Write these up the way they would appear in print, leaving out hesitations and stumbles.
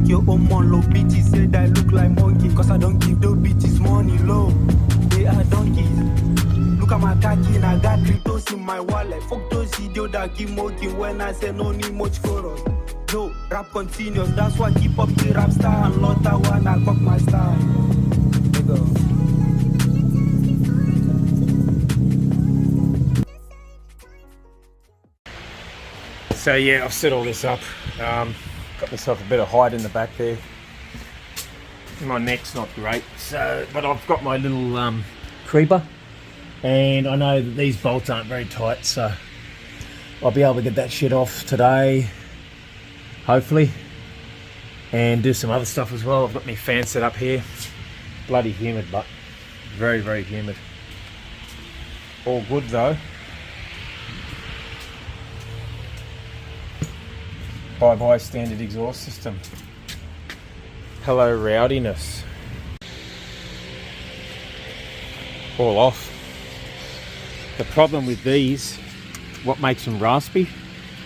Make your own mon low bitches said I look like monkey. Cause I don't give those bitches money low. They are donkeys. Look at my khaki and I got cryptos in my wallet. Fuck those idiots that keep mocking when I say no need much for us. No, rap continues. That's why I keep up the rap star and lot that one I fuck my style. So yeah, I've set all this up. Got myself a bit of height in the back there. My neck's not great, so but I've got my little creeper, and I know that these bolts aren't very tight, so I'll be able to get that shit off today, hopefully, and do some other stuff as well. I've got my fan set up here. Bloody humid, but very, very humid. All good though. Bye-bye standard exhaust system. Hello rowdiness. All off. The problem with these, what makes them raspy,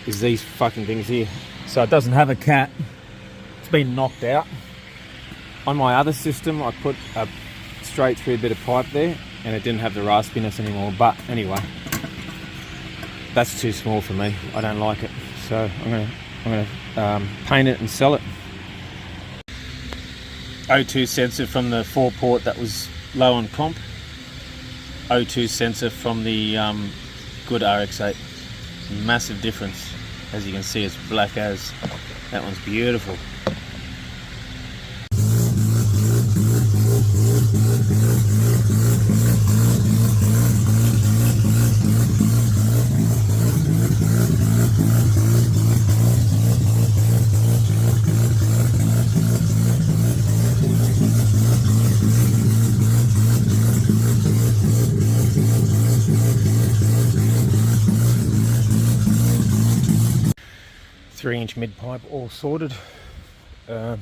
is these fucking things here. So it doesn't have a cat. It's been knocked out. On my other system, I put a straight through bit of pipe there, and it didn't have the raspiness anymore. But anyway, that's too small for me. I don't like it. So I'm gonna paint it and sell it. O2 sensor from the 4-port that was low on comp. O2 sensor from the good Rx8. Massive difference. As you can see, it's black as. That one's beautiful. Three-inch mid pipe all sorted, and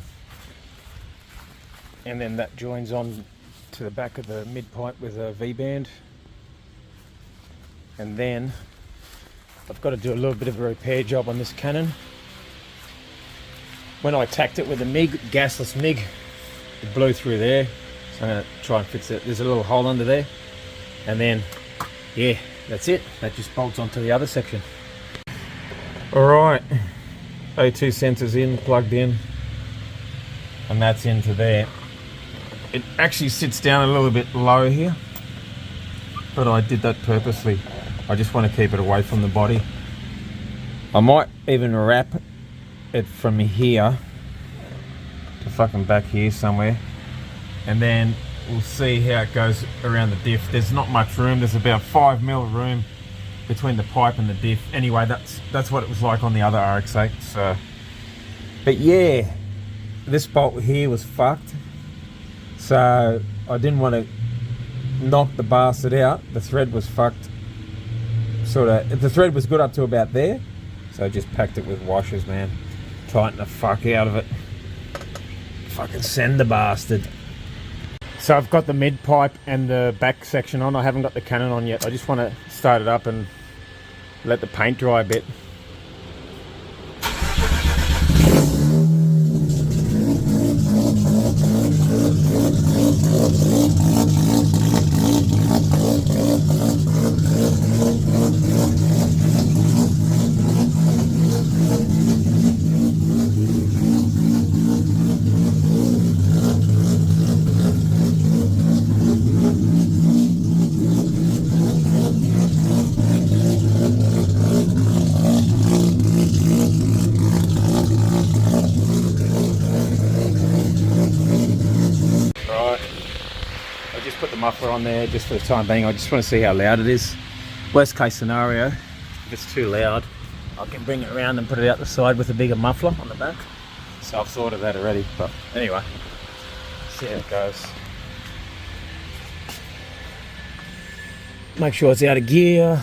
then that joins on to the back of the mid pipe with a V-band, and then I've got to do a little bit of a repair job on this cannon. When I tacked it with a MIG, gasless MIG, it blew through there, so I'm going to try and fix it. There's a little hole under there, and then yeah, that's it. That just bolts onto the other section. Alright, O2 sensors in, plugged in, and that's into there. It actually sits down a little bit low here, but I did that purposely. I just want to keep it away from the body. I might even wrap it from here to fucking back here somewhere, and then we'll see how it goes around the diff. There's not much room. There's about 5 mil room between the pipe and the diff. Anyway, that's what it was like on the other Rx8. So, but yeah, this bolt here was fucked. So I didn't want to knock the bastard out. The thread was fucked. The thread was good up to about there. So I just packed it with washers, man. Tighten the fuck out of it. Fucking send the bastard. So I've got the mid pipe and the back section on. I haven't got the cannon on yet. I just want to start it up and let the paint dry a bit. Muffler on there just for the time being. I just want to see how loud it is. Worst case scenario, if it's too loud, I can bring it around and put it out the side with a bigger muffler on the back. So I've thought of that already, but anyway, see how it goes. Make sure it's out of gear.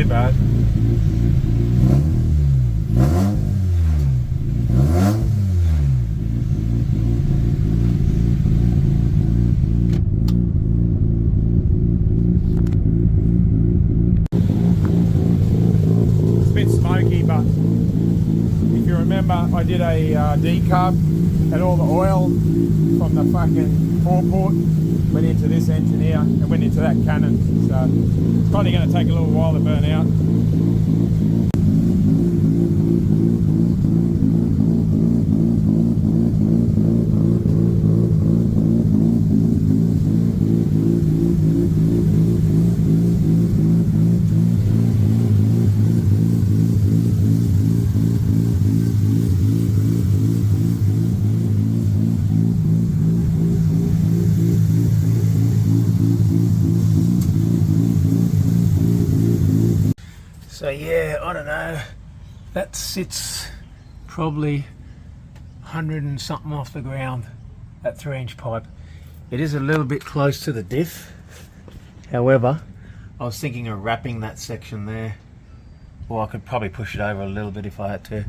too bad. It's a bit smoky, but if you remember, I did a decarb and all the oil from the fucking forecourt went into this engine here and went into that cannon. So it's probably going to take a little while to burn out. So yeah, I don't know, that sits probably 100 and something off the ground, that 3-inch pipe. It is a little bit close to the diff. However, I was thinking of wrapping that section there, or I could probably push it over a little bit if I had to.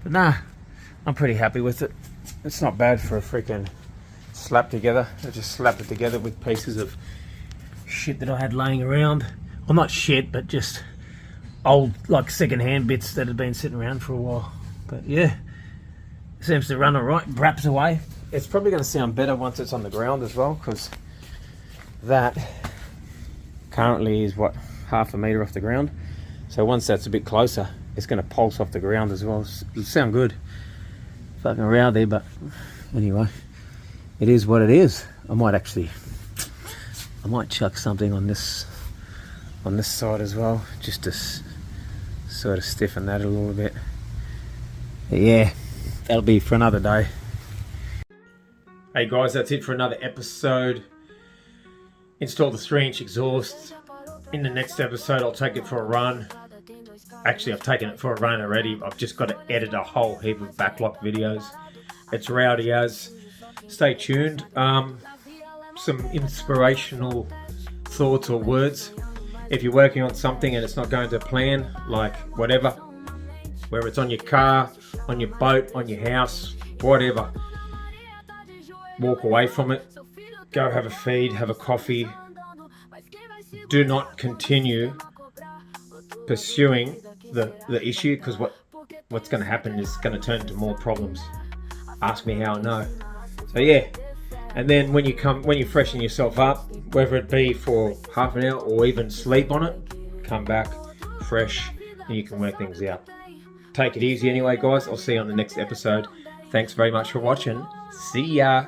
But nah, I'm pretty happy with it. It's not bad for a freaking slap together. I just slapped it together with pieces of shit that I had laying around. Well, not shit, but just old, like, second-hand bits that had been sitting around for a while. But yeah, seems to run alright, wraps away. It's probably going to sound better once it's on the ground as well, because that currently is, what, half a metre off the ground. So once that's a bit closer, it's going to pulse off the ground as well. It'll sound good. Fucking rowdy, but anyway, it is what it is. I might chuck something on this side as well, just to sort of stiffen that a little bit. But yeah, that'll be for another day. Hey guys, that's it for another episode. Install the 3-inch exhaust. In the next episode, I'll take it for a run. Actually, I've taken it for a run already. I've just got to edit a whole heap of backlot videos. It's rowdy as. Stay tuned. Some inspirational thoughts or words. If you're working on something and it's not going to plan, like whatever, whether it's on your car, on your boat, on your house, whatever, walk away from it. Go have a feed, have a coffee. Do not continue pursuing the issue, because what's going to happen is going to turn into more problems. Ask me how I know. So yeah. And then when you freshen yourself up, whether it be for half an hour or even sleep on it, come back fresh and you can work things out. Take it easy anyway, guys. I'll see you on the next episode. Thanks very much for watching. See ya.